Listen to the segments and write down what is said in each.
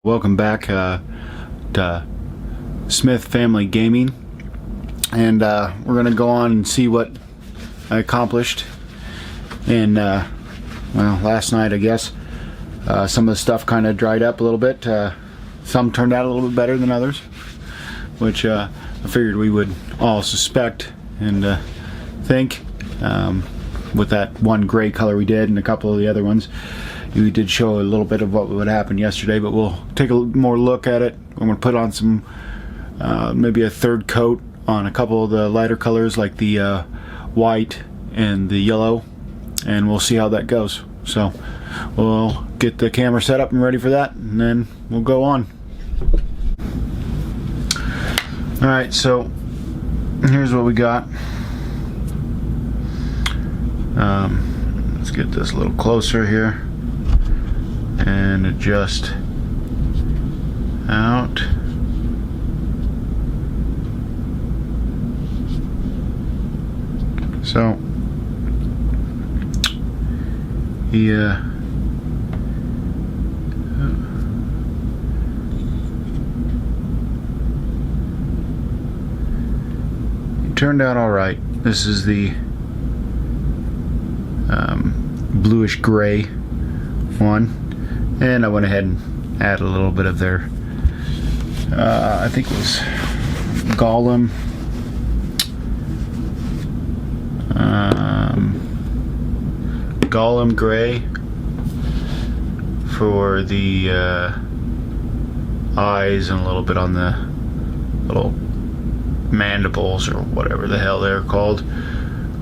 Welcome back to Smith Family Gaming, and we're gonna go on and see what I accomplished. And well, last night I guess some of the stuff kind of dried up a little bit. Some turned out a little bit better than others, which I figured we would all suspect and think with that one gray color we did and a couple of the other ones. We did show a little bit of what would happen yesterday, but we'll take a more look at it. I'm going to put on some, maybe a third coat on a couple of the lighter colors like the white and the yellow, and we'll see how that goes. So we'll get the camera set up and ready for that, and then we'll go on. Alright, so here's what we got. Let's get this a little closer here and adjust out. So he turned out all right. This is the bluish gray one. And I went ahead and added a little bit of their, I think it was Gollum Gray for the eyes, and a little bit on the little mandibles or whatever the hell they're called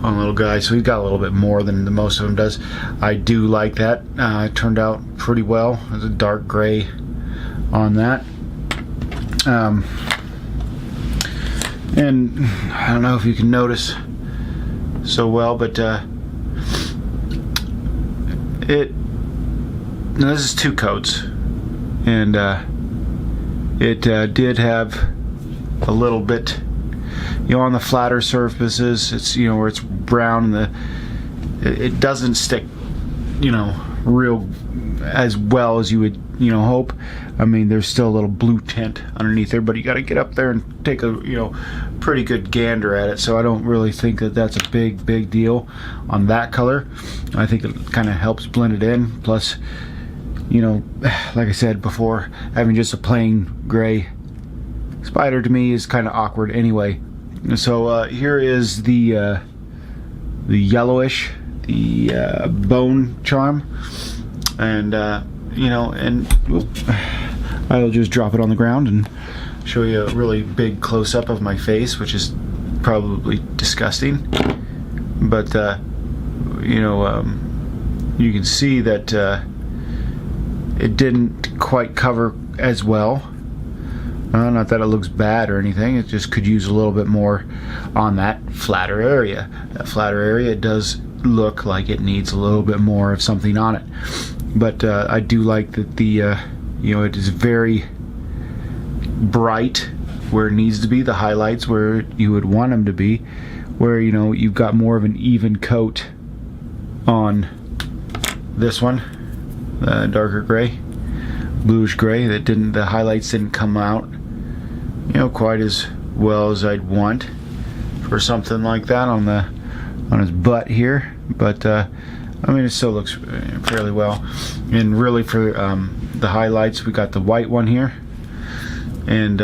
on little guy. So he's got a little bit more than the most of them does. I do like that. It turned out pretty well. There's a dark gray on that. And I don't know if you can notice so well, but now this is two coats, and it did have a little bit, on the flatter surfaces. It's where it's brown, and it doesn't stick real as well as you would hope. I mean, there's still a little blue tint underneath there, but you got to get up there and take a pretty good gander at it. So I don't really think that that's a big deal on that color. I think it kind of helps blend it in. Plus, like I said before, having just a plain gray spider to me is kind of awkward anyway. So here is the yellowish, the bone charm, and and I'll just drop it on the ground and show you a really big close-up of my face, which is probably disgusting, but you can see that it didn't quite cover as well. Not that it looks bad or anything, it just could use a little bit more on that flatter area. That flatter area does look like it needs a little bit more of something on it. But I do like that the it is very bright where it needs to be, the highlights where you would want them to be, where you've got more of an even coat on this one, the darker gray, bluish gray. The highlights didn't come out quite as well as I'd want for something like that on his butt here, but I mean, it still looks fairly well. And really, for the highlights, we got the white one here, and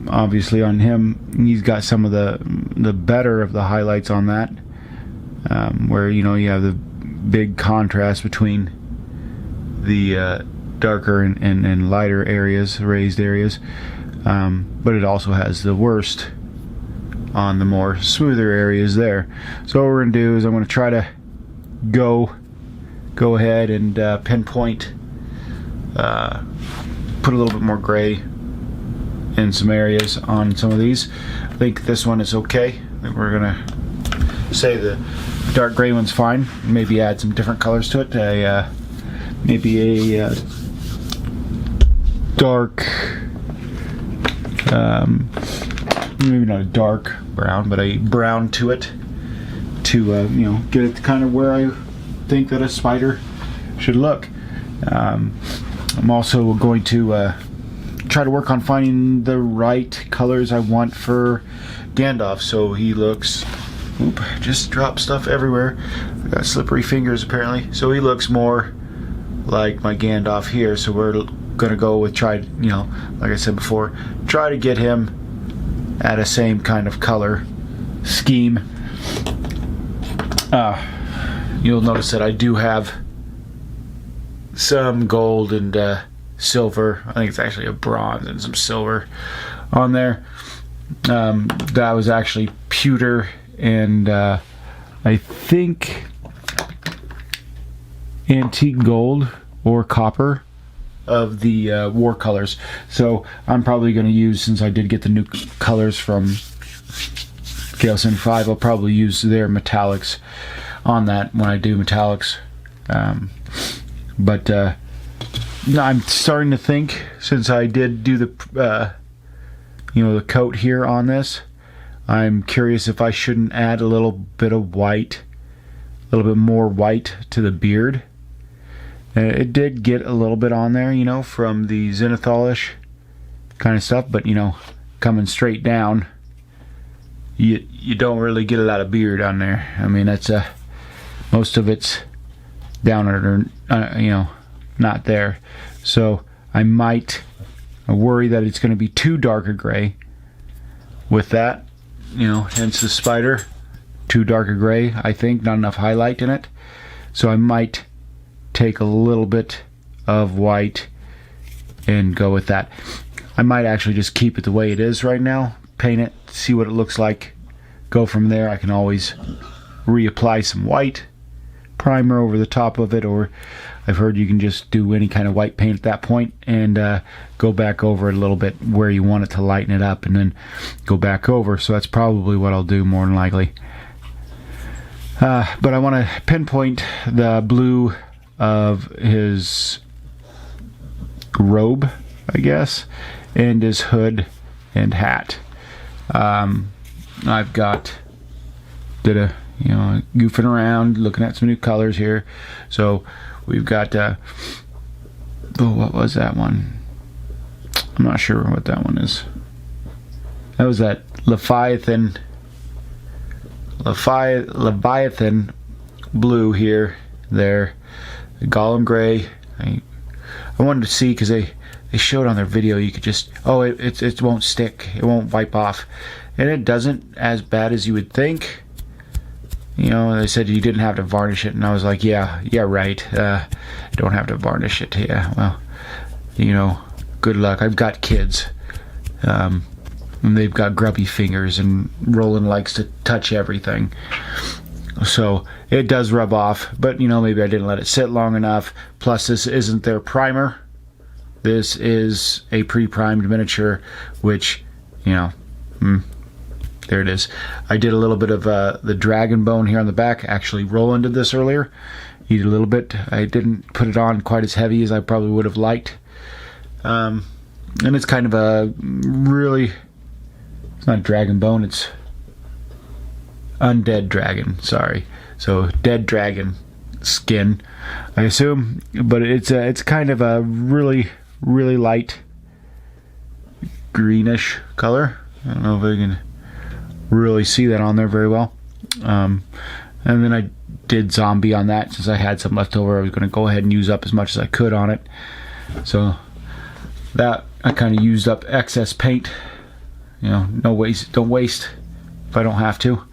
obviously on him, he's got some of the better of the highlights on that, where you have the big contrast between the darker and lighter areas, raised areas, but it also has the worst on the more smoother areas there. So what we're going to do is I'm going to try to go ahead and pinpoint, put a little bit more gray in some areas on some of these. I think this one is okay. I think we're going to say the dark gray one's fine. Maybe add some different colors to it. Maybe a dark, maybe not a dark brown, but a brown to it, to get it kind of where I think that a spider should look. I'm also going to try to work on finding the right colors I want for Gandalf, so he looks, oop, just dropped stuff everywhere. I got slippery fingers apparently. So he looks more like my Gandalf here, so we're gonna go with like I said before, try to get him at a same kind of color scheme. You'll notice that I do have some gold and silver. I think it's actually a bronze and some silver on there. That was actually pewter and I think antique gold or copper of the war colors. So I'm probably going to use, since I did get the new colors from Scale75, I'll probably use their metallics on that when I do metallics. But I'm starting to think, since I did do the the coat here on this, I'm curious if I shouldn't add a little bit of white, a little bit more white to the beard. It did get a little bit on there, from the zenithal-ish kind of stuff, but coming straight down, you don't really get a lot of beard on there. I mean, that's most of it's down under, not there. So I might worry that it's going to be too dark a gray with that, hence the spider, too dark a gray, I think, not enough highlight in it. So I might take a little bit of white and go with that. I might actually just keep it the way it is right now, paint it, see what it looks like, go from there. I can always reapply some white primer over the top of it, or I've heard you can just do any kind of white paint at that point and go back over it a little bit where you want it to lighten it up, and then go back over. So that's probably what I'll do more than likely. But I want to pinpoint the blue of his robe, I guess, and his hood and hat. I've got goofing around, looking at some new colors here. So we've got what was that one? I'm not sure what that one is. That was that Leviathan blue here, there. Gollum Gray. I wanted to see, because they showed on their video you could just, it won't stick, it won't wipe off, and it doesn't, as bad as you would think. They said you didn't have to varnish it, and I was like, yeah, right. You don't have to varnish it. Yeah, well, good luck. I've got kids, and they've got grubby fingers, and Roland likes to touch everything. So it does rub off, but maybe I didn't let it sit long enough. Plus, this isn't their primer. This is a pre-primed miniature, which, there it is. I did a little bit of the dragon bone here on the back. Actually, Roland did this earlier. He did a little bit. I didn't put it on quite as heavy as I probably would have liked. And it's kind of a really, it's not dragon bone, it's undead dragon, sorry. So dead dragon skin, I assume, but it's kind of a really light greenish color. I don't know if I can really see that on there very well. And then I did zombie on that, since I had some left over. I was going to go ahead and use up as much as I could on it. So that, I kind of used up excess paint. No waste, don't waste if I don't have to.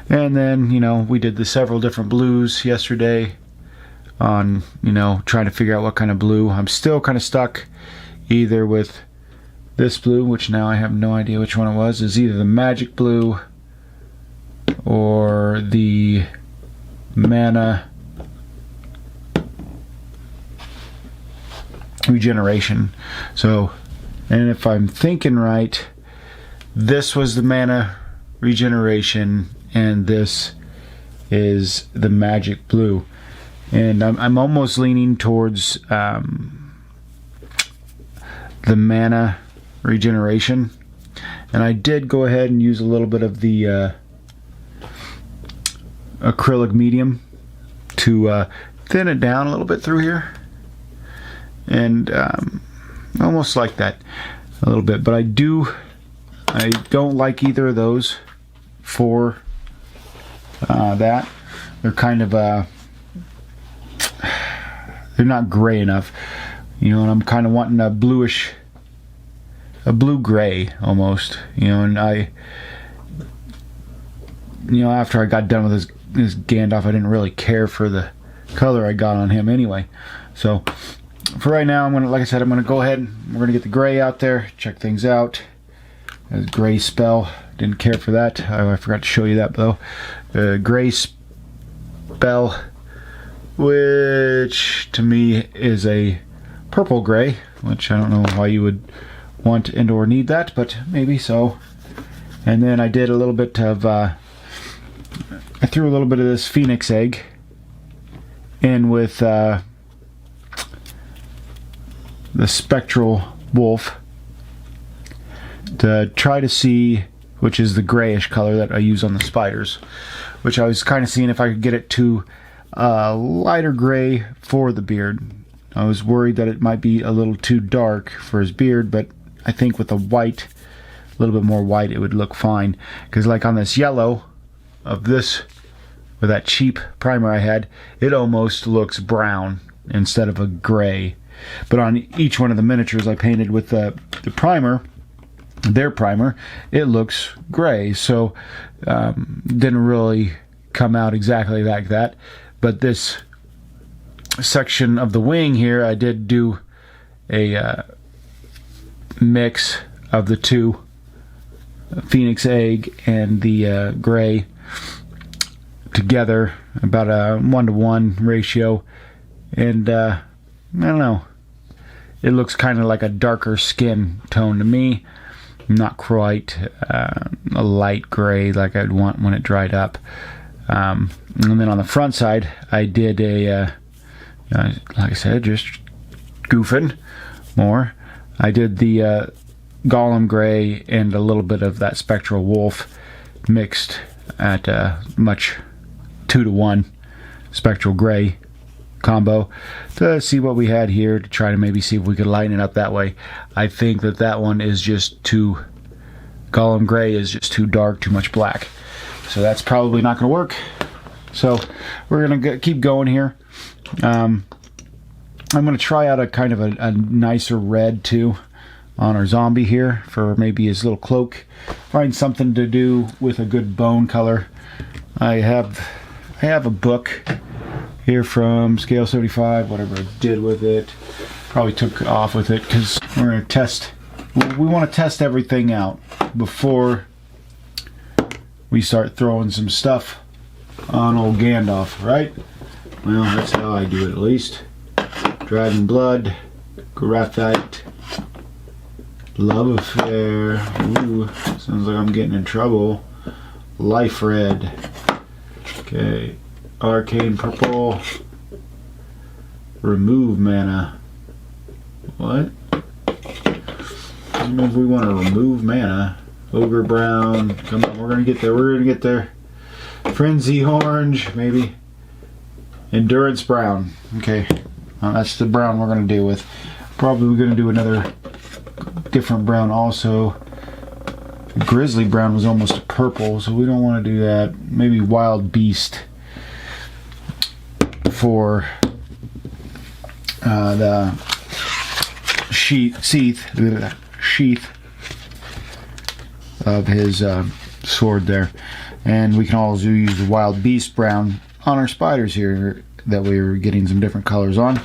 And then, we did the several different blues yesterday on, trying to figure out what kind of blue. I'm still kind of stuck either with this blue, which now I have no idea which one it was. Is either the magic blue or the mana regeneration. So, and if I'm thinking right, this was the mana regeneration, and this is the magic blue. And I'm almost leaning towards the mana regeneration. And I did go ahead and use a little bit of the acrylic medium to thin it down a little bit through here. And almost like that a little bit, but I don't like either of those for that. They're kind of they're not gray enough, you know, and I'm kind of wanting a bluish, a blue gray almost, you know. And after I got done with this Gandalf, I didn't really care for the color I got on him anyway. So for right now, like I said, I'm gonna go ahead and we're gonna get the gray out there, check things out. The gray spell, didn't care for that. I forgot to show you that though. The gray spell, which to me is a purple gray, which I don't know why you would want and or need that, but maybe so. And then I did a little bit of I threw a little bit of this phoenix egg in with the spectral wolf to try to see, which is the grayish color that I use on the spiders, which I was kind of seeing if I could get it to lighter gray for the beard. I was worried that it might be a little too dark for his beard, but I think with the white, a little bit more white, it would look fine. Because like on this yellow of this, with that cheap primer I had, it almost looks brown instead of a gray. But on each one of the miniatures I painted with the primer, their primer, it looks gray. So didn't really come out exactly like that. But this section of the wing here, I did do a mix of the two, phoenix egg and the gray together, about a 1-to-1 ratio, and I don't know, it looks kind of like a darker skin tone to me, not quite a light gray like I'd want when it dried up. And then on the front side I did a like I said, just goofing more, I did the Gollum Gray and a little bit of that spectral wolf mixed at much 2-to-1 spectral gray combo to see what we had here, to try to maybe see if we could lighten it up that way. I think that one is just too, Gollum Gray is just too dark, too much black, so that's probably not going to work. So we're going to keep going here. I'm going to try out a kind of a nicer red too on our zombie here for maybe his little cloak. Find something to do with a good bone color. I have a book here from Scale75, whatever I did with it. Probably took off with it because we're going to test. We want to test everything out before we start throwing some stuff on old Gandalf, right? Well, that's how I do it, at least. Dragon Blood, Graphite, Love Affair. Ooh, sounds like I'm getting in trouble. Life Red. Okay. Arcane Purple. Remove Mana. What? I don't know if we want to remove mana. Ogre Brown. Come on, we're gonna get there. We're gonna get there. Frenzy Orange, maybe. Endurance Brown. Okay. That's the brown we're gonna deal with. Probably we're gonna do another different brown also. Grizzly Brown was almost a purple, so we don't want to do that. Maybe Wild Beast for the sheath of his sword there. And we can also use the Wild Beast Brown on our spiders here that we were getting some different colors on.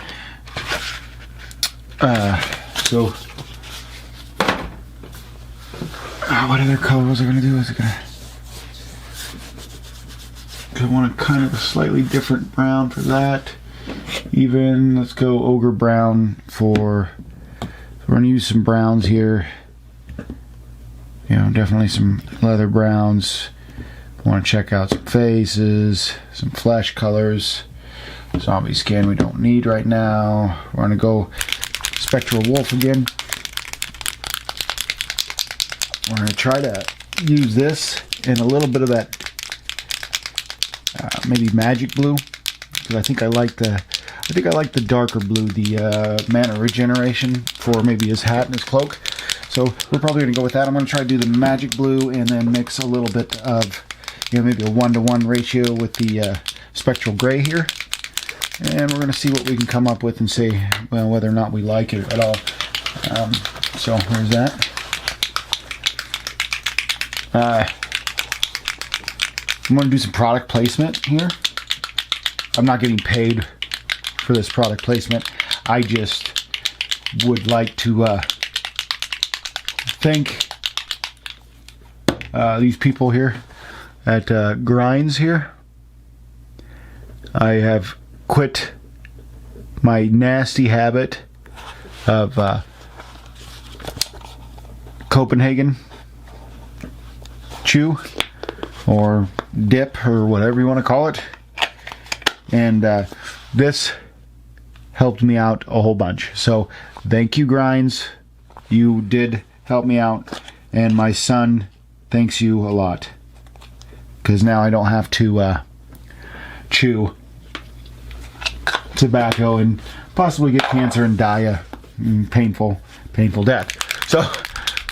So what other color was I going to do? I want a kind of a slightly different brown for that. Even, let's go Ogre Brown for, we're going to use some browns here. You know, definitely some leather browns. Want to check out some faces, some flesh colors. Zombie skin we don't need right now. We're going to go Spectral Wolf again. We're going to try to use this and a little bit of that maybe magic blue, because I think I like I think I like the darker blue, the Mana Regeneration, for maybe his hat and his cloak. So we're probably going to go with that. I'm going to try to do the magic blue and then mix a little bit of, maybe a 1-to-1 ratio with the spectral gray here. And we're going to see what we can come up with and say, well, whether or not we like it at all. So here's that. I'm going to do some product placement here. I'm not getting paid for this product placement. I just would like to thank these people here at Grinds here. I have quit my nasty habit of Copenhagen chew or dip or whatever you want to call it, and this helped me out a whole bunch. So thank you, Grinds. You did help me out, and my son thanks you a lot, because now I don't have to chew tobacco and possibly get cancer and die a painful death. So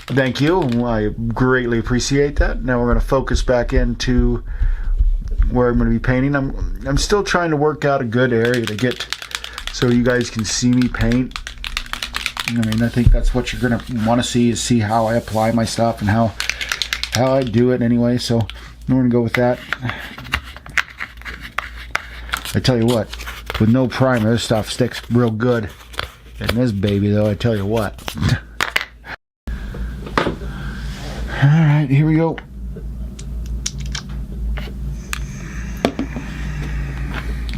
thank you. I greatly appreciate that. Now we're going to focus back into where I'm going to be painting. I'm still trying to work out a good area to get so you guys can see me paint. I mean, I think that's what you're going to want to see how I apply my stuff and how I do it anyway. So we're going to go with that. I tell you what, with no primer, this stuff sticks real good. And this baby, though, I tell you what. Alright, here we go.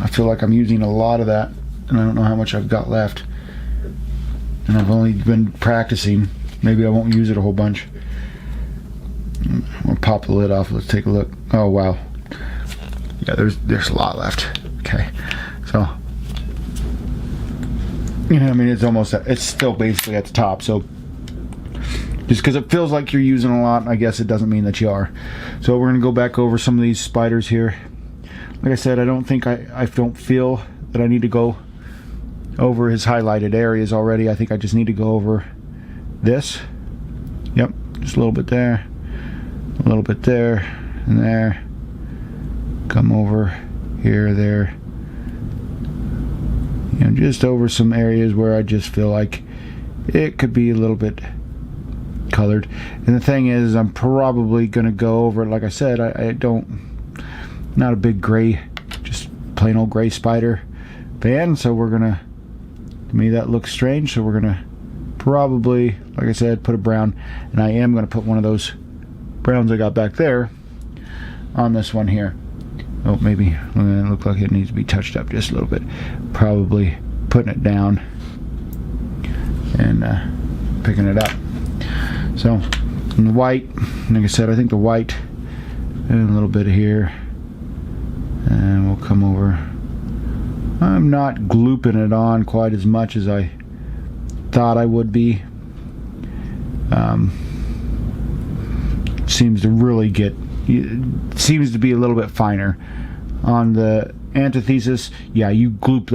I feel like I'm using a lot of that, and I don't know how much I've got left. And I've only been practicing. Maybe I won't use it a whole bunch. I'll pop the lid off. Let's take a look. Oh, wow. Yeah, there's a lot left. Okay. So, I mean, it's still basically at the top, so just because it feels like you're using a lot, I guess it doesn't mean that you are. So we're going to go back over some of these spiders here. Like I said, I don't feel that I need to go over his highlighted areas already. I think I just need to go over this. Yep, just a little bit there, a little bit there, and there. Come over here, there. Just over some areas where I just feel like it could be a little bit colored. And the thing is, I'm probably going to go over it. Like I said, not a big gray, just plain old gray spider fan. So we're going to me that looks strange. So we're going to probably, like I said, put a brown. And I am going to put one of those browns I got back there on this one here. Oh, maybe it looks like it needs to be touched up just a little bit. Probably putting it down and picking it up. So, and the white, like I said, I think the white, and a little bit here, and we'll come over. I'm not glooping it on quite as much as I thought I would be. Seems to really get, seems to be a little bit finer. On the antithesis, yeah, you gloop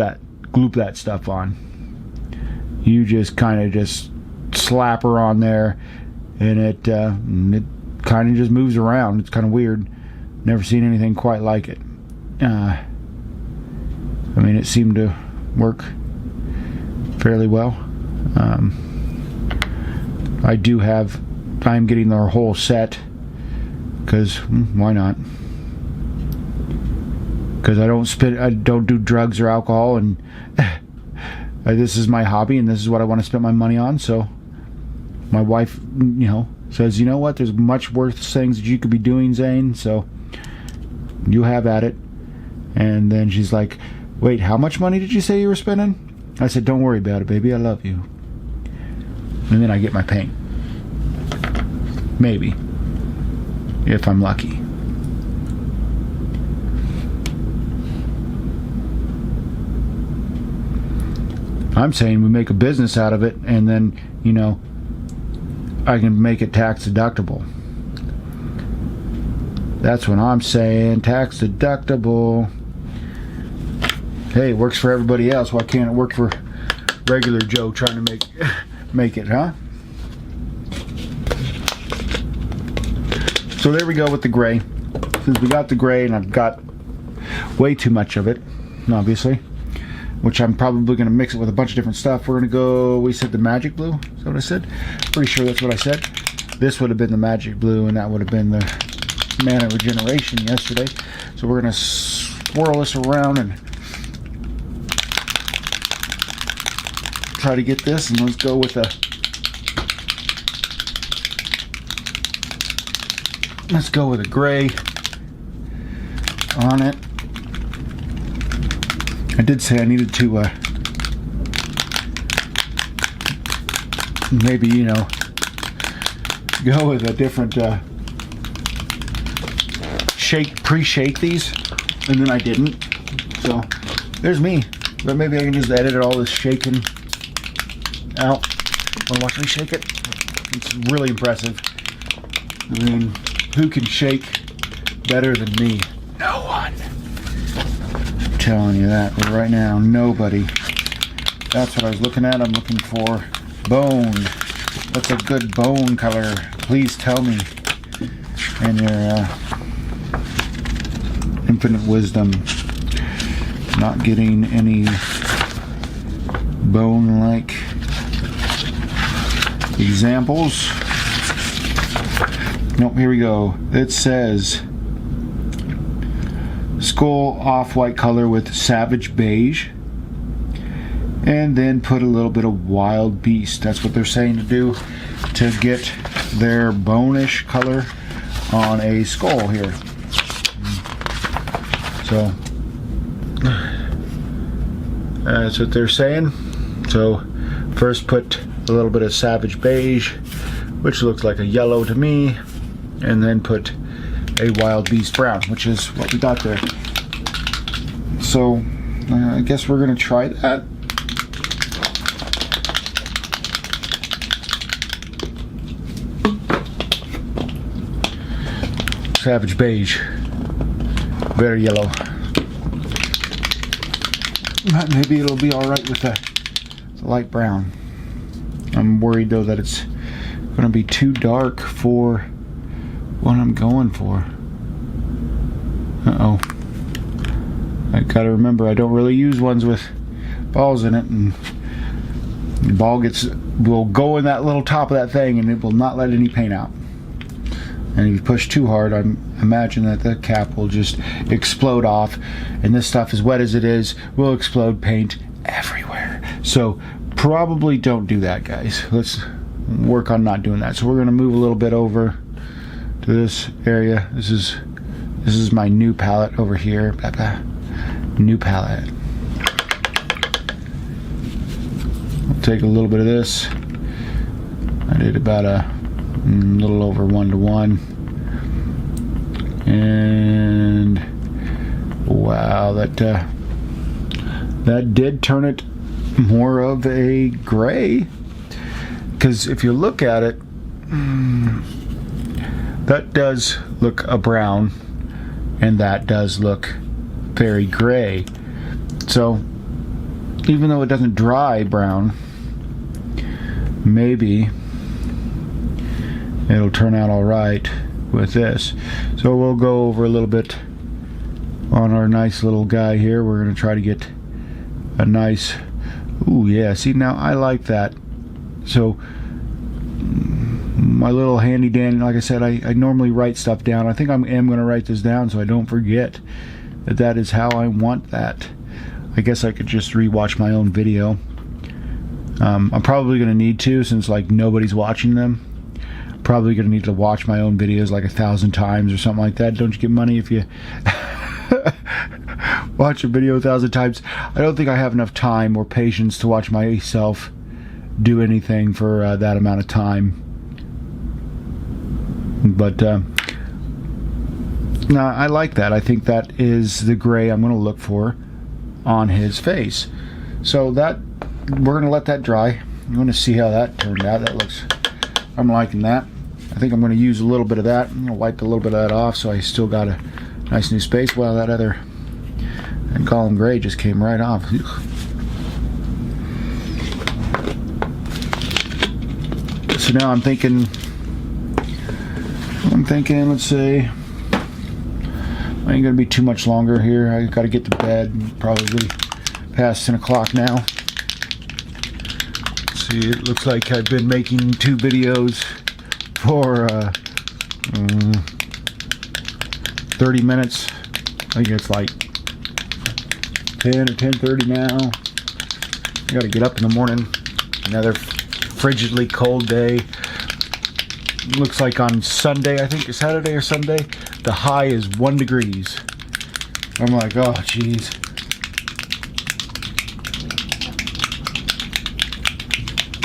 that stuff on. You just kind of just slap her on there, and it kind of just moves around. It's kind of weird. Never seen anything quite like it. I mean, it seemed to work fairly well. I'm getting their whole set because why not? Because I don't do drugs or alcohol, and this is my hobby, and this is what I want to spend my money on. So my wife, says, you know what? There's much worse things that you could be doing, Zane. So you have at it. And then she's like, wait, how much money did you say you were spending? I said, don't worry about it, baby. I love you. And then I get my paint. Maybe. If I'm lucky. I'm saying we make a business out of it, and then, I can make it tax deductible. That's what I'm saying. Tax deductible. Hey, it works for everybody else. Why can't it work for regular Joe trying to make it, huh? So there we go with the gray. Since we got the gray, and I've got way too much of it, obviously, which I'm probably going to mix it with a bunch of different stuff. We're going to go, we said the magic blue. Is that what I said? Pretty sure that's what I said. This would have been the magic blue, and that would have been the mana regeneration yesterday. So we're going to swirl this around and try to get this, and let's go with a gray on it. I did say I needed to maybe, you know, go with a different pre-shake these, and then I didn't. So there's me. But maybe I can just edit all this shaking out. Wanna watch me shake it? It's really impressive. I mean, who can shake better than me? No one. I'm telling you that right now, nobody. That's what I was looking at. I'm looking for bone. What's a good bone color? Please tell me. And your infinite wisdom. Not getting any bone-like examples. Nope, here we go. It says skull off-white color with savage beige, and then put a little bit of wild beast. That's what they're saying to do to get their bone-ish color on a skull here. So that's what they're saying. So first put a little bit of savage beige, which looks like a yellow to me, and then put a wild beast brown, which is what we got there. So I guess we're gonna try that. Savage beige, very yellow. But maybe it'll be all right with the light brown. I'm worried though that it's gonna be too dark for what I'm going for. Uh-oh. I gotta remember, I don't really use ones with balls in it, and the ball will go in that little top of that thing and it will not let any paint out. And if you push too hard, I imagine that the cap will just explode off, and this stuff, as wet as it is, will explode paint everywhere. So probably don't do that, guys. Let's work on not doing that. So we're gonna move a little bit over to this area. This is my new palette over here. New palette. I'll take a little bit of this. I did about a little over 1:1, and wow, that did turn it more of a gray. Because if you look at it, that does look a brown, and that does look very gray. So even though it doesn't dry brown, maybe it'll turn out all right with this. So we'll go over a little bit on our nice little guy here. We're going to try to get a nice, ooh yeah, see now I like that. So my little handy dandy, like I said, I normally write stuff down. I think I am going to write this down so I don't forget that is how I want that. I guess I could just rewatch my own video. I'm probably going to need to, since like nobody's watching them. Probably going to need to watch my own videos like 1,000 times or something like that. Don't you get money if you watch a video 1,000 times? I don't think I have enough time or patience to watch myself do anything for that amount of time. But no, I like that. I think that is the gray I'm going to look for on his face. So that we're going to let that dry. I'm going to see how that turned out. That looks, I'm liking that. I think I'm going to use a little bit of that. I'm going to wipe a little bit of that off so I still got a nice new space. Well, that And Gollum Gray just came right off. So now I'm thinking, let's say, I ain't gonna be too much longer here. I gotta get to bed, probably past 10 o'clock now. Let's see, it looks like I've been making 2 videos for 30 minutes. I think it's like 10 or 10:30 now. I gotta get up in the morning. Another frigidly cold day. Looks like on Sunday, I think it's Saturday or Sunday, the high is 1 degrees. I'm like, oh jeez.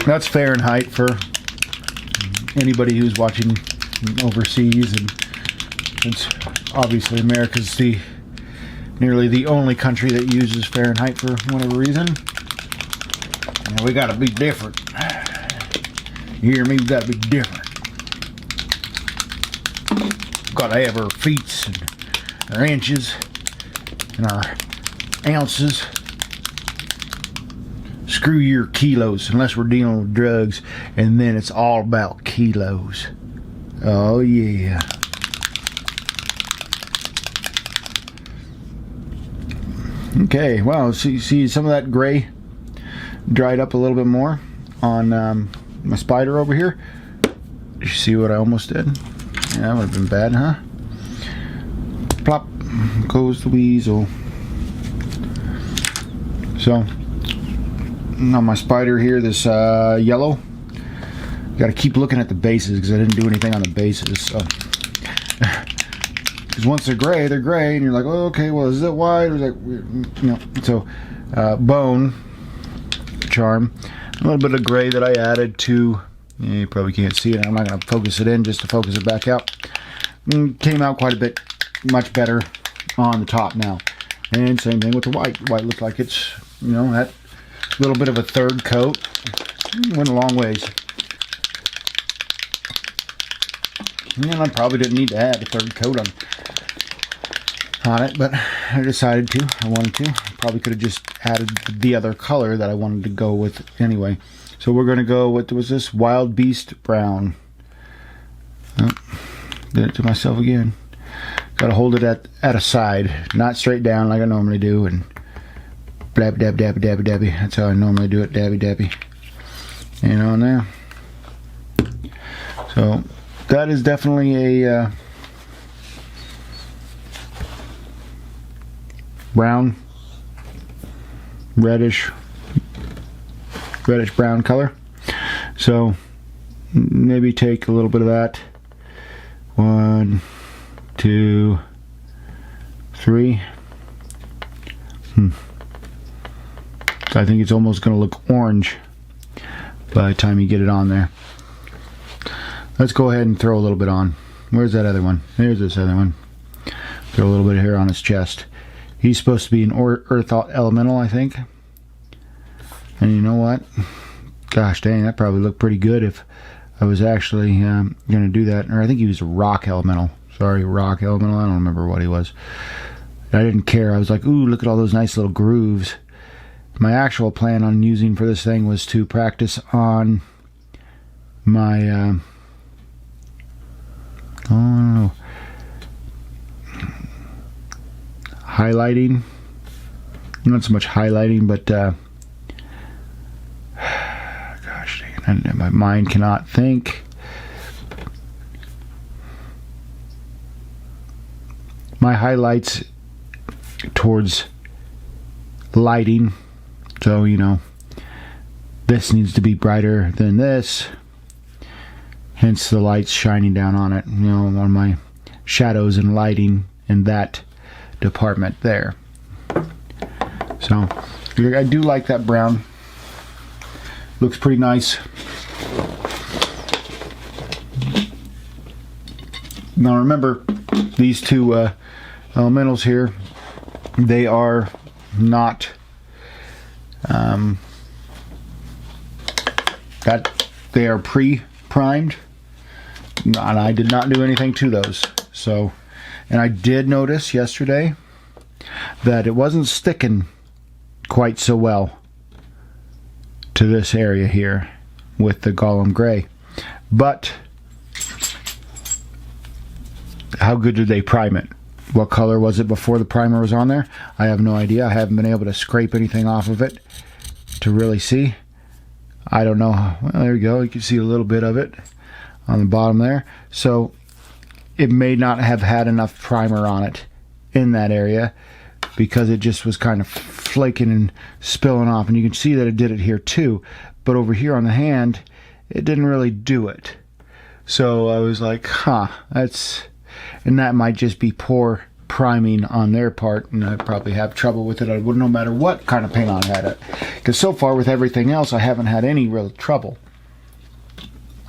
That's Fahrenheit for anybody who's watching overseas, and since obviously America's nearly the only country that uses Fahrenheit for whatever reason, we gotta be different. You hear me? We gotta be different. Gotta have our feet and our inches and our ounces. Screw your kilos, unless we're dealing with drugs, and then it's all about kilos. Oh yeah. Okay, well, see some of that gray dried up a little bit more on my spider over here. Did you see what I almost did? Yeah, that would have been bad, huh? Plop goes the weasel. So, on my spider here, this yellow, got to keep looking at the bases because I didn't do anything on the bases. So, because once they're gray, and you're like, oh, okay, well, is it white? Or is it, you know? So, bone charm, a little bit of gray that I added to. Yeah, you probably can't see it. I'm not going to focus it in just to focus it back out. Came out quite a bit, much better on the top now. And same thing with the white. White looks like it's, you know, that little bit of a third coat. Went a long ways. And I probably didn't need to add a third coat on it, but I decided to. I wanted to. Probably could have just added the other color that I wanted to go with anyway. So we're going to go with, was this Wild Beast Brown. Oh, did it to myself again. Got to hold it at a side, not straight down like I normally do, and blab dab dabby dabby dabby. That's how I normally do it, dabby dabby. You know, now. So that is definitely a brown, reddish brown color. So maybe take a little bit of that. 1, 2, 3. So I think it's almost going to look orange by the time you get it on there. Let's go ahead and throw a little bit on. Where's that other one? There's this other one. Throw a little bit of hair on his chest. He's supposed to be an earth elemental, I think. And you know what? Gosh dang, that probably looked pretty good if I was actually going to do that. Or I think he was a rock elemental. Sorry, rock elemental. I don't remember what he was. I didn't care. I was like, ooh, look at all those nice little grooves. My actual plan on using for this thing was to practice on my highlighting. Not so much highlighting, but gosh dang it, my mind cannot think. My highlights towards lighting. So, you know, this needs to be brighter than this. Hence the lights shining down on it. You know, on my shadows and lighting in that department there. So, I do like that brown. Looks pretty nice. Now remember, these two elementals here, they are not they are pre-primed, and I did not do anything to those. So, and I did notice yesterday that it wasn't sticking quite so well to this area here with the Gollum Gray. But how good did they prime it? What color was it before the primer was on there? I have no idea. I haven't been able to scrape anything off of it to really see. I don't know. Well, there you go. You can see a little bit of it on the bottom there. So it may not have had enough primer on it in that area because it just was kind of flaking and spilling off. And you can see that it did it here too. But over here on the hand, it didn't really do it. So I was like, huh, that's... And that might just be poor priming on their part, and I'd probably have trouble with it. I wouldn't, no matter what kind of paint on had it. Because so far with everything else, I haven't had any real trouble.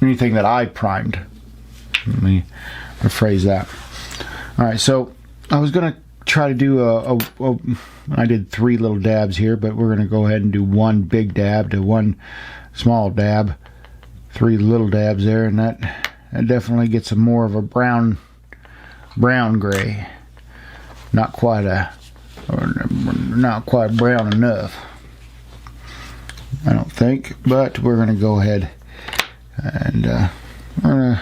Anything that I primed. Let me rephrase that. Alright, so I was going to try to do I did 3 little dabs here, but we're going to go ahead and do 1 big dab to 1 small dab. 3 little dabs there, and that definitely gets a more of a brown gray. Not quite brown enough, I don't think, but we're gonna go ahead and we're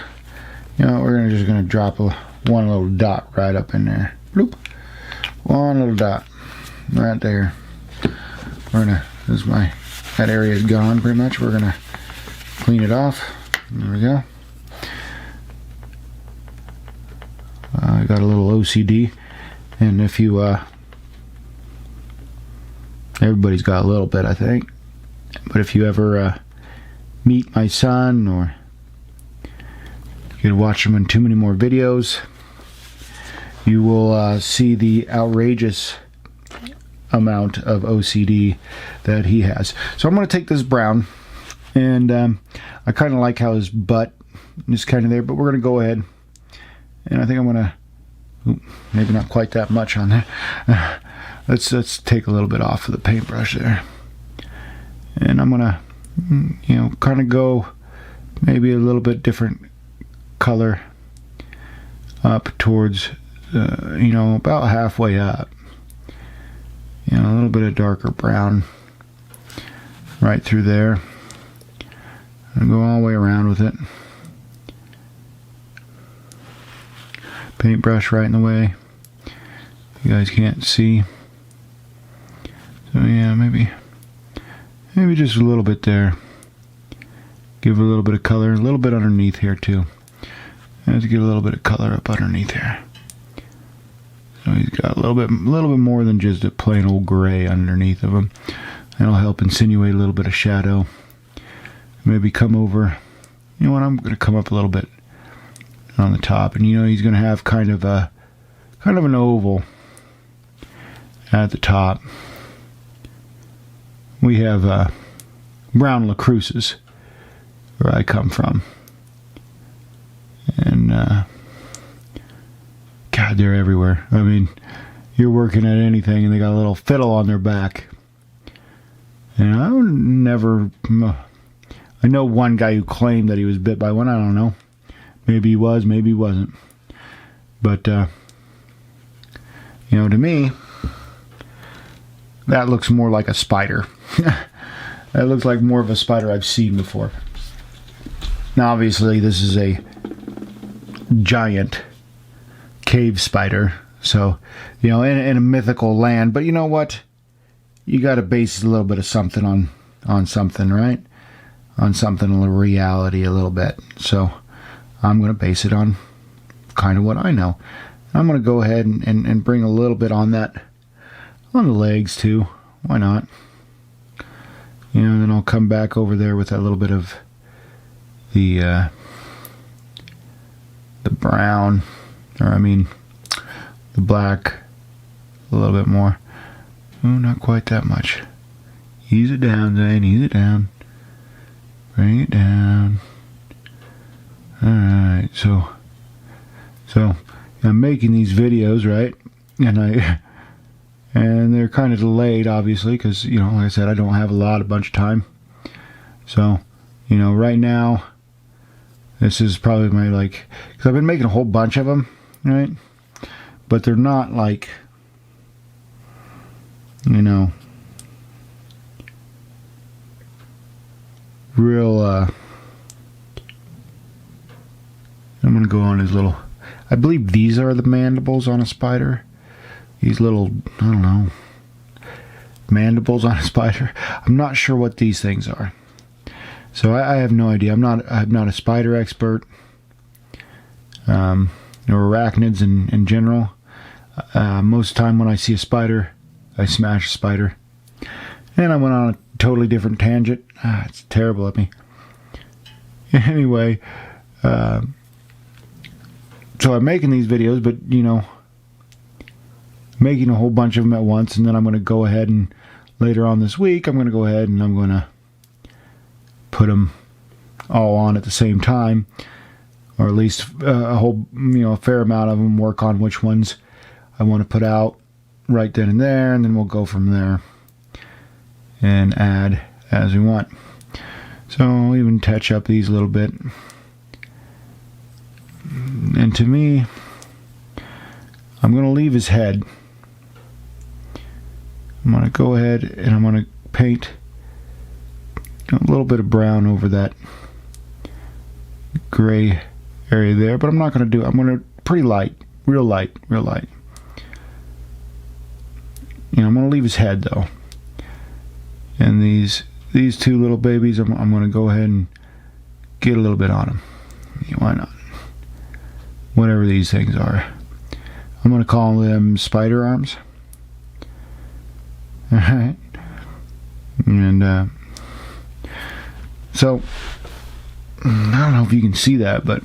just gonna drop one little dot right up in there. Bloop. One little dot right there. That area is gone pretty much. We're gonna clean it off. There we go. I got a little OCD, and if you everybody's got a little bit, I think, but if you ever meet my son, or you could watch him in too many more videos, you will see the outrageous amount of OCD that he has. So I'm going to take this brown, and I kind of like how his butt is kind of there, but we're going to go ahead, and I think I'm going to, maybe not quite that much on there. Let's take a little bit off of the paintbrush there, and I'm going to, kind of go maybe a little bit different color up towards, about halfway up. A little bit of darker brown right through there, and go all the way around with it. Paintbrush right in the way. You guys can't see. So yeah, maybe just a little bit there. Give it a little bit of color, a little bit underneath here too. And to get a little bit of color up underneath here. So he's got a little bit more than just a plain old gray underneath of him. That'll help insinuate a little bit of shadow. Maybe come over. You know what? I'm going to come up a little bit on the top, and he's going to have kind of an oval at the top. We have brown lacroixes where I come from, and God, they're everywhere. I mean, you're working at anything and they got a little fiddle on their back. And I know one guy who claimed that he was bit by one. I don't know. Maybe he was, maybe he wasn't. But, to me, that looks more like a spider. That looks like more of a spider I've seen before. Now, obviously, this is a giant cave spider. So, in a mythical land. But you know what? You got to base a little bit of something on something, right? On something, a little reality, a little bit. So I'm going to base it on kind of what I know. I'm going to go ahead and bring a little bit on that, on the legs too. Why not? Then I'll come back over there with that little bit of the brown, the black, a little bit more. Oh, not quite that much. Ease it down, Zane. Ease it down. Bring it down. Alright, so I'm making these videos, right? And they're kind of delayed, obviously, because, like I said, I don't have a bunch of time. So, right now, this is probably my, because I've been making a whole bunch of them, right? But they're not, you know, real, I'm going to go on his little, I believe these are the mandibles on a spider. These little, I don't know, mandibles on a spider. I'm not sure what these things are. So I have no idea. I'm not a spider expert, or arachnids in general. Most of the time when I see a spider, I smash a spider. And I went on a totally different tangent. It's terrible at me. Anyway, so I'm making these videos, but, you know, making a whole bunch of them at once, and then I'm going to go ahead and later on this week, I'm going to go ahead and I'm going to put them all on at the same time, or at least a whole, you know, a fair amount of them, work on which ones I want to put out right then and there, and then we'll go from there and add as we want. So I'll even touch up these a little bit. And to me, I'm going to leave his head. I'm going to go ahead and I'm going to paint a little bit of brown over that gray area there, but I'm not going to do it. I'm going to pretty light, real light. You know, I'm going to leave his head though. And these two little babies, I'm going to go ahead and get a little bit on them. Why not? Whatever these things are. I'm going to call them spider arms. Alright. And, so, I don't know if you can see that, but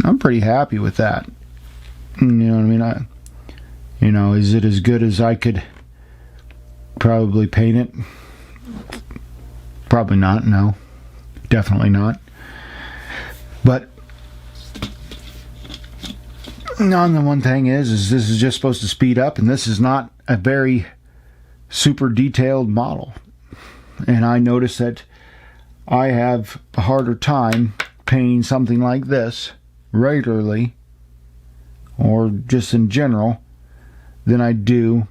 I'm pretty happy with that. You know what I mean? You know, is it as good as I could probably paint it? Probably not, no. Definitely not. But the one thing is this is just supposed to speed up, and this is not a very super detailed model. And I notice that I have a harder time painting something like this regularly, or just in general, than I do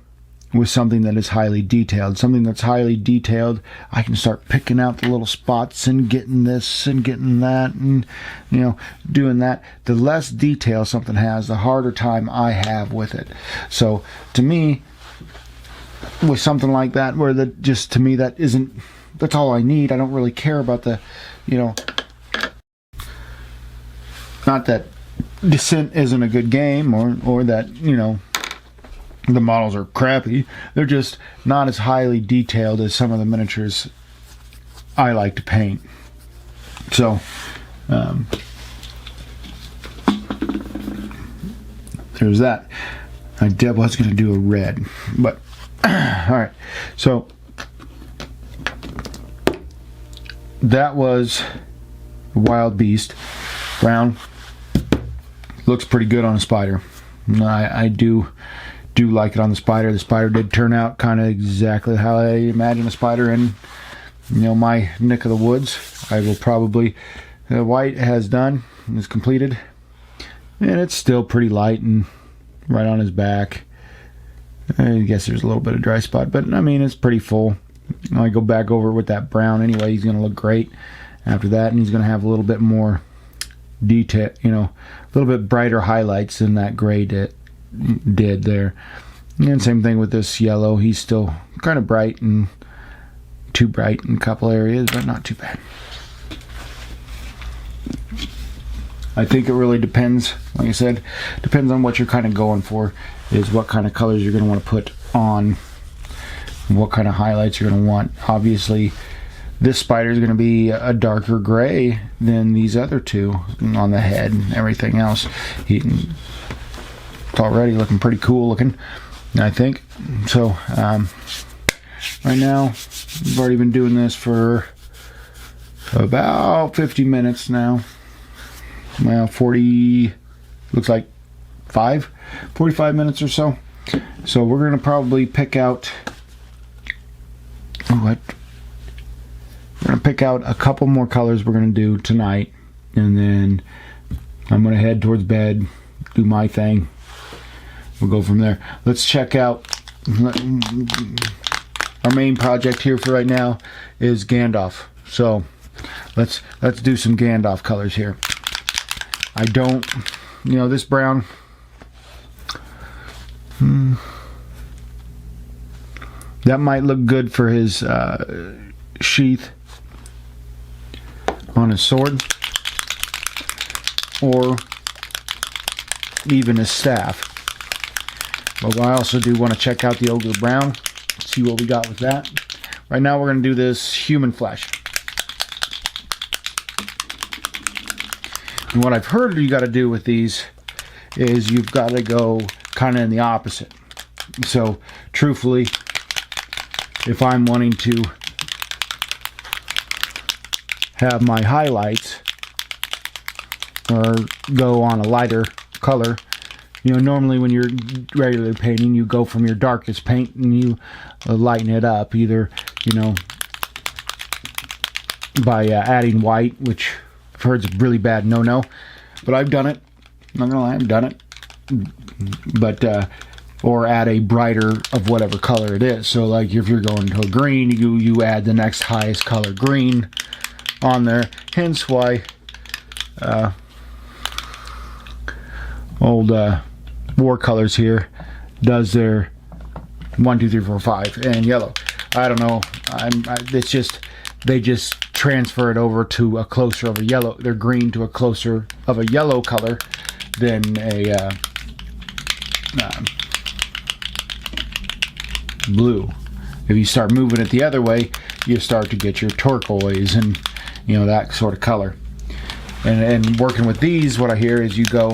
with something that is highly detailed. Something that's highly detailed, I can start picking out the little spots and getting this and getting that, and, you know, doing that. The less detail something has, the harder time I have with it. So to me, with something like that, where that just, to me, that's all I need. I don't really care about the, you know, not that Descent isn't a good game, or that, you know, the models are crappy. They're just not as highly detailed as some of the miniatures I like to paint. So, there's that. I was going to do a red, but alright. So, that was Wild Beast. Brown. Looks pretty good on a spider. I do like it on the spider. The spider did turn out kind of exactly how I imagine a spider in, you know, my neck of the woods. I will probably, the white has done, is completed, and it's still pretty light and right on his back. I guess there's a little bit of dry spot, but I mean, it's pretty full. I go back over with that brown anyway. He's going to look great after that, and he's going to have a little bit more detail, you know, a little bit brighter highlights than that gray did there. And same thing with this yellow. He's still kind of bright, and too bright in a couple areas, but not too bad. I think it really depends, like I said, depends on what you're kind of going for, is what kind of colors you're going to want to put on, what kind of highlights you're going to want. Obviously, this spider is going to be a darker gray than these other two on the head and everything else. It's already looking pretty cool looking, I think. So, right now, I've already been doing this for about 50 minutes now. Well, 40, looks like 45 minutes or so. So we're going to probably pick out, we're going to pick out a couple more colors we're going to do tonight, and then I'm going to head towards bed, do my thing, we'll go from there. Let's check out our main project here for right now is Gandalf. So let's do some Gandalf colors here. I don't, this brown. That might look good for his sheath on his sword, or even his staff. But I also do want to check out the Ogre Brown, see what we got with that. Right now we're going to do this human flesh. And what I've heard you got to do with these is you've got to go kind of in the opposite. So truthfully, if I'm wanting to have my highlights or go on a lighter color, normally when you're regular painting, you go from your darkest paint and you lighten it up, either by adding white, which I've heard is a really bad no-no, but I've done it. I'm not gonna lie, I've done it. But or add a brighter of whatever color it is. So like if you're going to a green, you add the next highest color green on there. Hence why old War Colors here does their 1, 2, 3, 4, 5 and yellow. I don't know. It's just they just transfer it over to a closer of a yellow. They're green to a closer of a yellow color than a blue. If you start moving it the other way, you start to get your turquoise and that sort of color. And working with these, what I hear is you go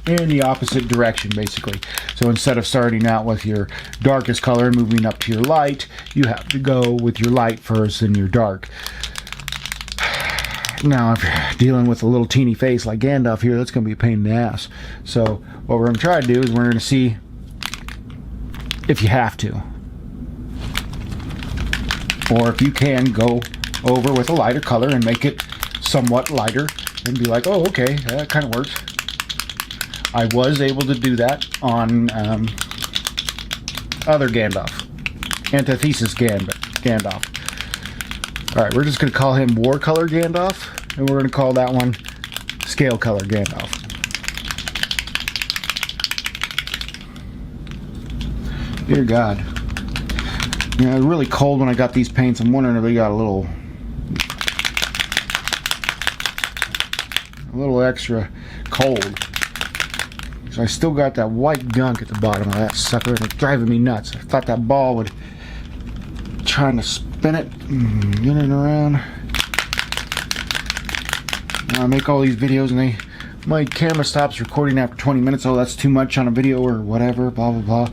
in the opposite direction basically. So instead of starting out with your darkest color and moving up to your light, you have to go with your light first and your dark. Now if you're dealing with a little teeny face like Gandalf here, that's going to be a pain in the ass. So what we're going to try to do is we're going to see if you have to, or if you can go over with a lighter color and make it somewhat lighter and be like, oh okay, that kind of works. I was able to do that on other Gandalf, Antithesis Gandalf. Alright, we're just going to call him War Color Gandalf, and we're going to call that one Scale Color Gandalf. Dear God. It was really cold when I got these paints. I'm wondering if they got a little extra cold. So I still got that white gunk at the bottom of that sucker, and it's driving me nuts. I thought that ball would trying to spin it and get it around. I make all these videos and my camera stops recording after 20 minutes. Oh, that's too much on a video or whatever, blah blah blah.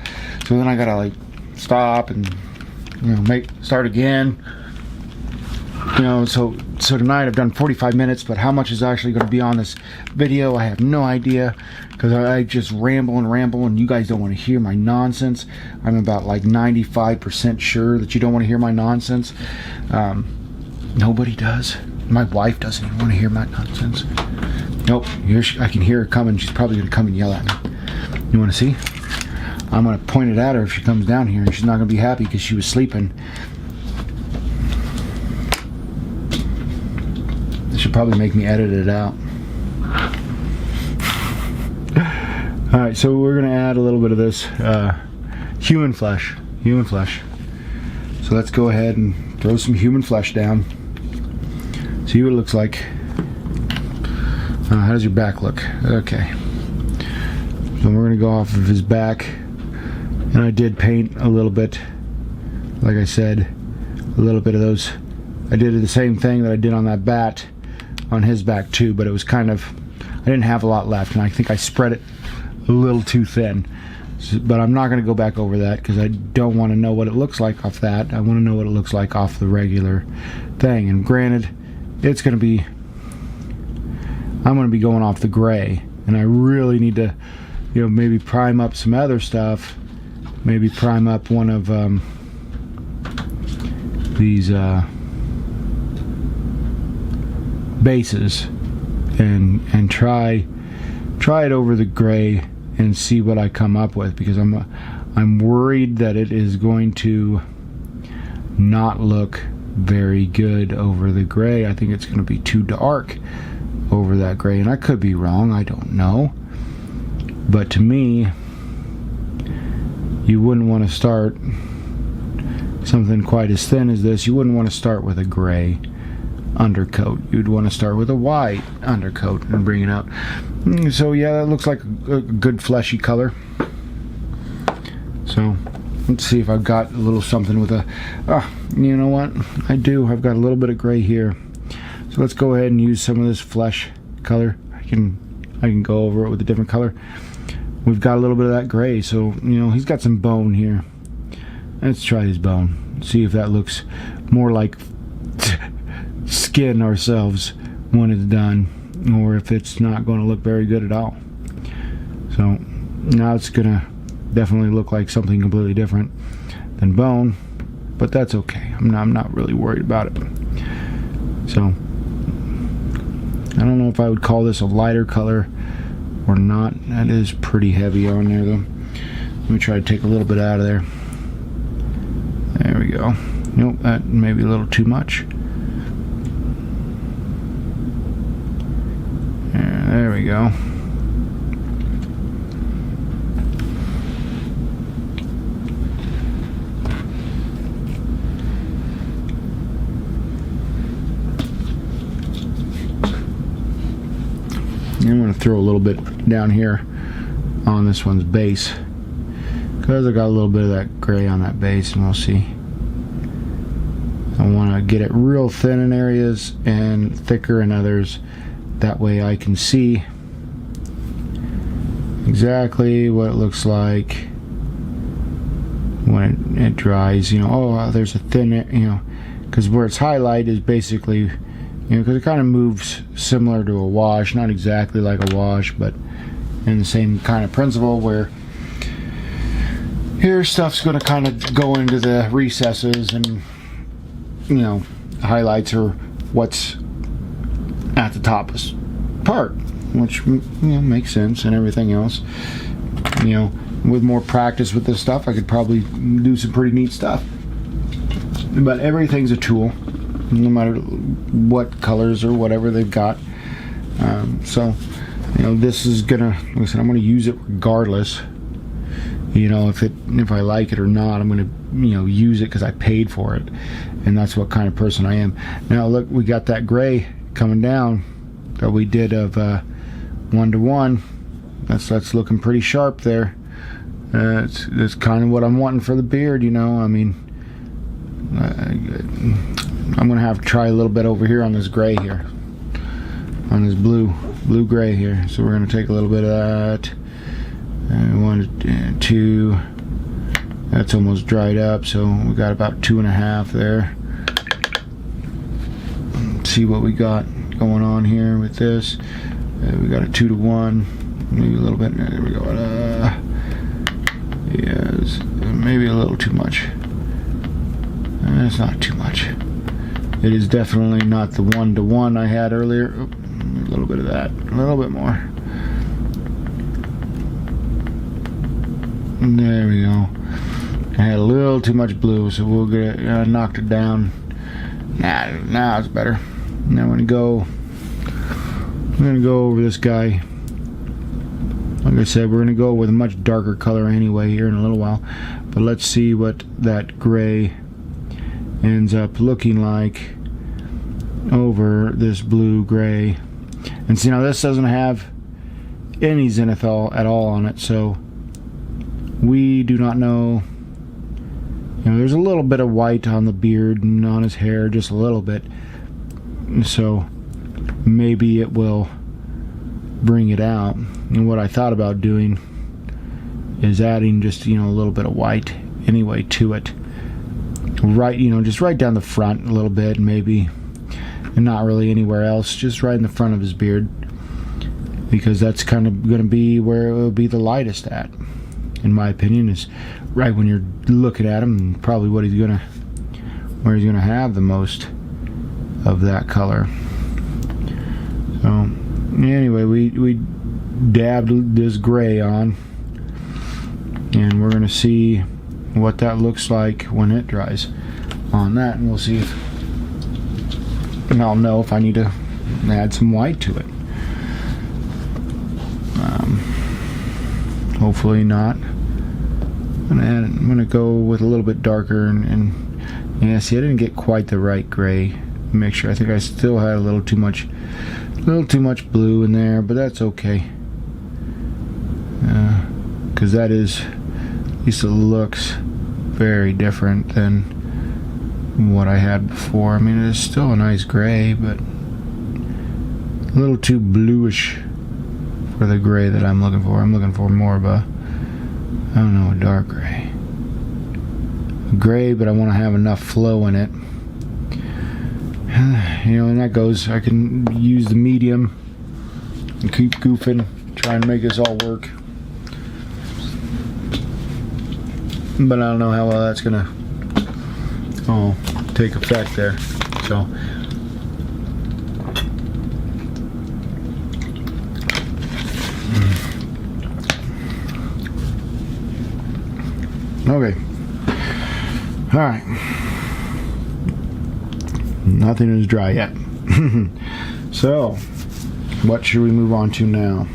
So then I gotta like stop and start again. So tonight I've done 45 minutes, but how much is actually going to be on this video, I have no idea, because I just ramble and you guys don't want to hear my nonsense. I'm about like 95% sure that you don't want to hear my nonsense. Nobody does. My wife doesn't even want to hear my nonsense. Nope, I can hear her coming. She's probably going to come and yell at me. You want to see? I'm going to point it at her if she comes down here, and she's not going to be happy because she was sleeping. Should probably make me edit it out. Alright, so we're going to add a little bit of this human flesh. So let's go ahead and throw some human flesh down. See what it looks like. How does your back look? Okay. So we're going to go off of his back. And I did paint a little bit, like I said, a little bit of those. I did the same thing that I did on that bat on his back too, but it was kind of, I didn't have a lot left, and I think I spread it a little too thin. But I'm not going to go back over that because I don't want to know what it looks like off that. I want to know what it looks like off the regular thing. And granted, it's going to be, I'm going to be going off the gray, and I really need to, maybe prime up some other stuff. Maybe prime up one of these bases and try it over the gray and see what I come up with, because I'm worried that it is going to not look very good over the gray. I think it's going to be too dark over that gray, and I could be wrong, I don't know. But to me, you wouldn't want to start something quite as thin as this. You wouldn't want to start with a gray undercoat. You'd want to start with a white undercoat and bring it up. So yeah, that looks like a good fleshy color. So let's see if I've got a little something with a you know what, I do. I've got a little bit of gray here, so let's go ahead and use some of this flesh color. I can go over it with a different color. We've got a little bit of that gray, so you know, he's got some bone here. Let's try his bone, see if that looks more like skin ourselves when it's done, or if it's not going to look very good at all. So now it's gonna definitely look like something completely different than bone, but that's okay. I'm not really worried about it. So I don't know if I would call this a lighter color or not. That is pretty heavy on there though. Let me try to take a little bit out of there. There we go. Nope, that may be a little too much. There we go. I'm going to throw a little bit down here on this one's base, because I got a little bit of that gray on that base, and we'll see. I want to get it real thin in areas and thicker in others. That way I can see exactly what it looks like when it dries. You know, oh, there's a thin, you know, because where it's highlight is basically, you know, because it kind of moves similar to a wash, not exactly like a wash, but in the same kind of principle, where here stuff's going to kind of go into the recesses, and you know, highlights are what's at the top part, which, you know, makes sense, and everything else. You know, with more practice with this stuff, I could probably do some pretty neat stuff. But everything's a tool, no matter what colors or whatever they've got. So, you know, this is gonna, like I said, I'm gonna use it regardless. You know, if I like it or not, I'm gonna, you know, use it because I paid for it, and that's what kind of person I am. Now look, we got that gray coming down that we did of 1-to-1. That's looking pretty sharp there. It's kind of what I'm wanting for the beard, you know. I mean, I'm gonna have to try a little bit over here on this gray here, on this blue gray here. So we're gonna take a little bit of that. 1, 2. That's almost dried up, so we got about 2.5 there. Let's see what we got going on here with this. We got a 2-to-1, maybe a little bit. There we go. Yes, maybe a little too much. It's not too much. It is definitely not the 1-to-1 I had earlier. Oop, a little bit of that, a little bit more. There we go. I had a little too much blue, so we'll get knocked it down. Now it's better. Now I'm gonna go over this guy. Like I said, we're gonna go with a much darker color anyway here in a little while. But let's see what that gray ends up looking like over this blue gray. And see, now this doesn't have any zenithal at all on it, so we do not know. You know, there's a little bit of white on the beard and on his hair, just a little bit. So maybe it will bring it out. And what I thought about doing is adding just, you know, a little bit of white anyway to it. Right, you know, just right down the front a little bit, maybe, and not really anywhere else, just right in the front of his beard, because that's kind of going to be where it will be the lightest at, in my opinion, is right when you're looking at him, and probably where he's gonna have the most of that color. So anyway, we dabbed this gray on, and we're going to see what that looks like when it dries on that, and we'll see if, and I'll know if I need to add some white to it. Hopefully not. I'm gonna go with a little bit darker, and yeah, see, I didn't get quite the right gray mixture. I think I still had a little too much blue in there, but that's okay, because that is, at least it looks very different than what I had before. I mean, it's still a nice gray, but a little too bluish for the gray that I'm looking for. I'm looking for more of a, I don't know, a dark gray. Gray, but I want to have enough flow in it. You know, and that goes, I can use the medium and keep goofing, try and make this all work. But I don't know how well that's gonna all take effect there. So okay. Alright. Nothing is dry yet. So, what should we move on to now?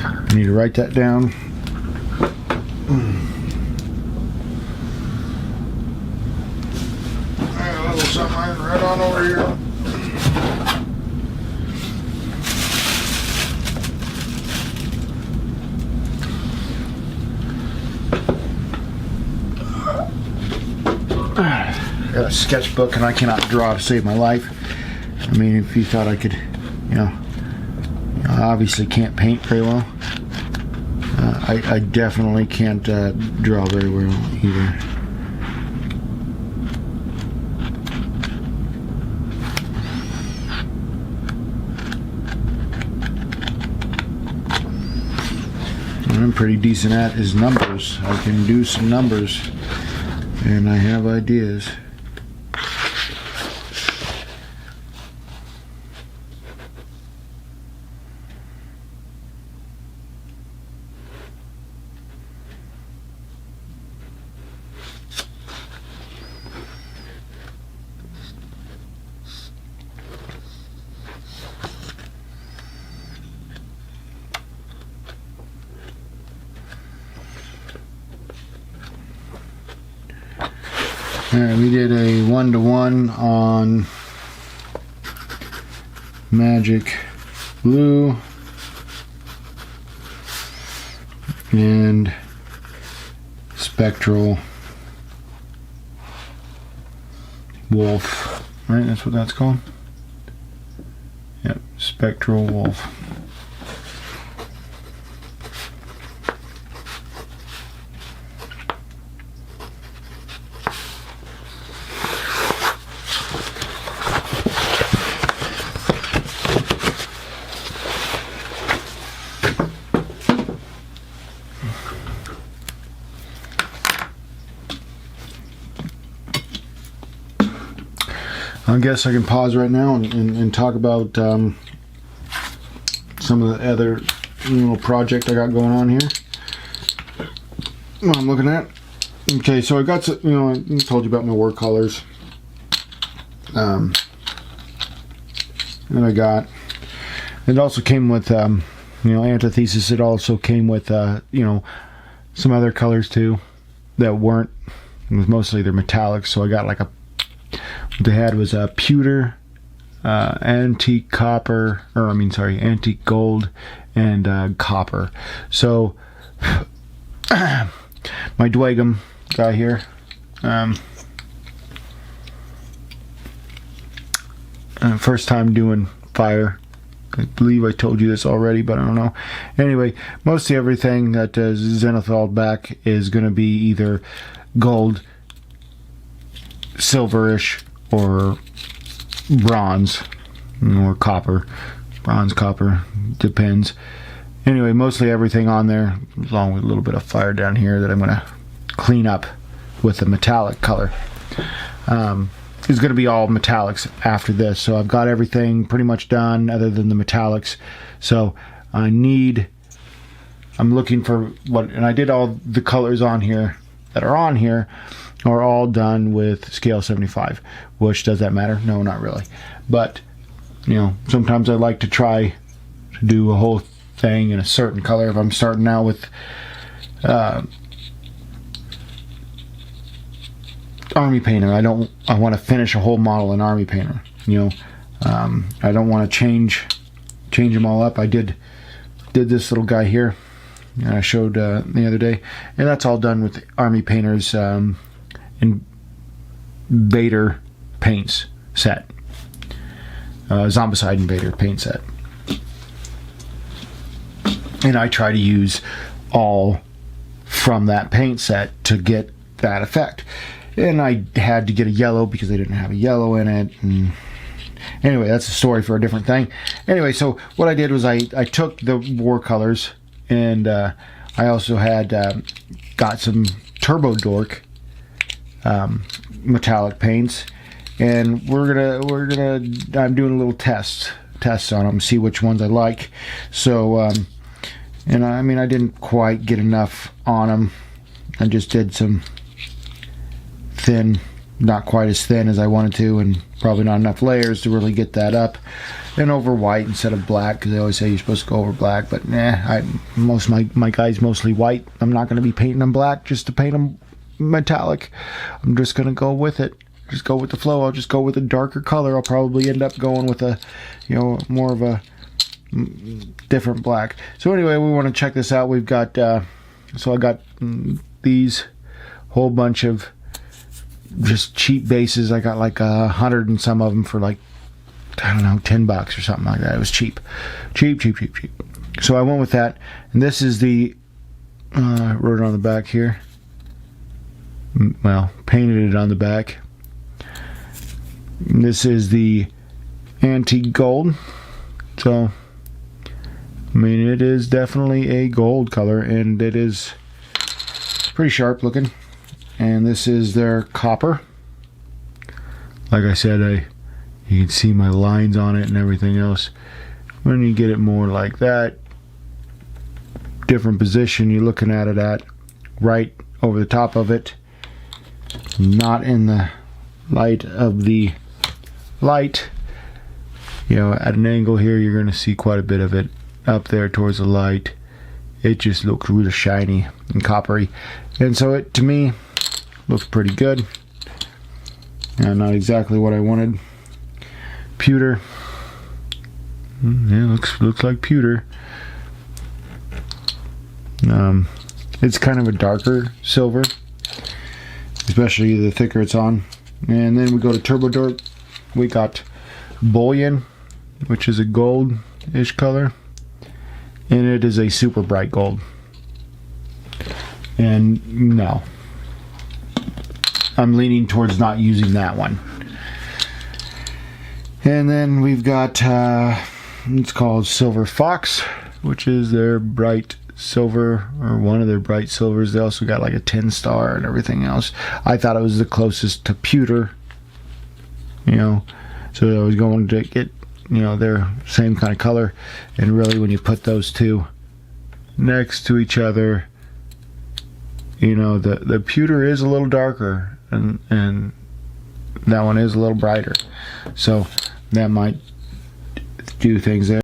I need to write that down. A little something right on over here. I got a sketchbook and I cannot draw to save my life. I mean, if you thought I could, you know, I obviously can't paint very well. I definitely can't draw very well either. What I'm pretty decent at is numbers. I can do some numbers, and I have ideas. Alright, we did a 1-to-1 on Magic Blue and Spectral Wolf, right? That's what that's called? Yep, Spectral Wolf. I guess I can pause right now and talk about some of the other little project I got going on here. What I'm looking at. Okay, so I got, you know, I told you about my watercolors. And I got, it also came with, you know, Antithesis. It also came with, you know, some other colors too that weren't, it was mostly they're metallics. So I got like a, what they had was a pewter, antique copper, or I mean, sorry, antique gold, and copper. So my Dwagum guy here, first time doing fire. I believe I told you this already, but I don't know. Anyway, mostly everything that is zenithal back is going to be either gold, silverish, or bronze, or copper. Bronze, copper, depends. Anyway, mostly everything on there, along with a little bit of fire down here that I'm going to clean up with the metallic color. It's going to be all metallics after this, so I've got everything pretty much done other than the metallics. So I need I'm looking for what, and I did all the colors on here that are on here are all done with Scale75. Which, does that matter? No, not really. But, you know, sometimes I like to try to do a whole thing in a certain color. If I'm starting out with Army Painter, I want to finish a whole model in Army Painter. You know, I don't want to change them all up. I did this little guy here, and I showed the other day, and that's all done with Army Painter's Invader paints set, Zombicide Invader paint set, and I try to use all from that paint set to get that effect. And I had to get a yellow because they didn't have a yellow in it. And anyway, that's a story for a different thing. Anyway, so what I did was I took the war colors, and I also had got some Turbo Dork metallic paints, and I'm doing a little tests on them, see which ones I like. So and I mean, I didn't quite get enough on them. I just did some thin, not quite as thin as I wanted to, and probably not enough layers to really get that up. And over white instead of black, because they always say you're supposed to go over black, but nah, most of my guys mostly white. I'm not going to be painting them black just to paint them metallic. I'm just going to go with it. Just go with the flow. I'll just go with a darker color. I'll probably end up going with a, you know, more of a different black. So anyway, we want to check this out. We've got so I got these whole bunch of just cheap bases. I got like 100 and some of them for like, I don't know, $10 or something like that. It was cheap. So I went with that, and this is the I wrote it on the back here, well, painted it on the back. And this is the antique gold. So I mean, it is definitely a gold color, and it is pretty sharp looking. And this is their copper. Like I said, you can see my lines on it and everything else. When you get it more like that, different position, you're looking at it at right over the top of it, not in the light of the light. You know, at an angle here, you're going to see quite a bit of it up there towards the light. It just looks really shiny and coppery, and so it, to me, looks pretty good. Not exactly what I wanted. Pewter. Yeah, looks like pewter. It's kind of a darker silver, especially the thicker it's on. And then we go to Turbo Dork. We got Bullion, which is a gold-ish color, and it is a super bright gold. And no, I'm leaning towards not using that one. And then we've got it's called Silver Fox, which is their bright silver, or one of their bright silvers. They also got like a 10 star and everything else. I thought it was the closest to Pewter, you know, so I was going to get, you know, their same kind of color. And really, when you put those two next to each other, you know, the Pewter is a little darker, and that one is a little brighter, so that might do things there.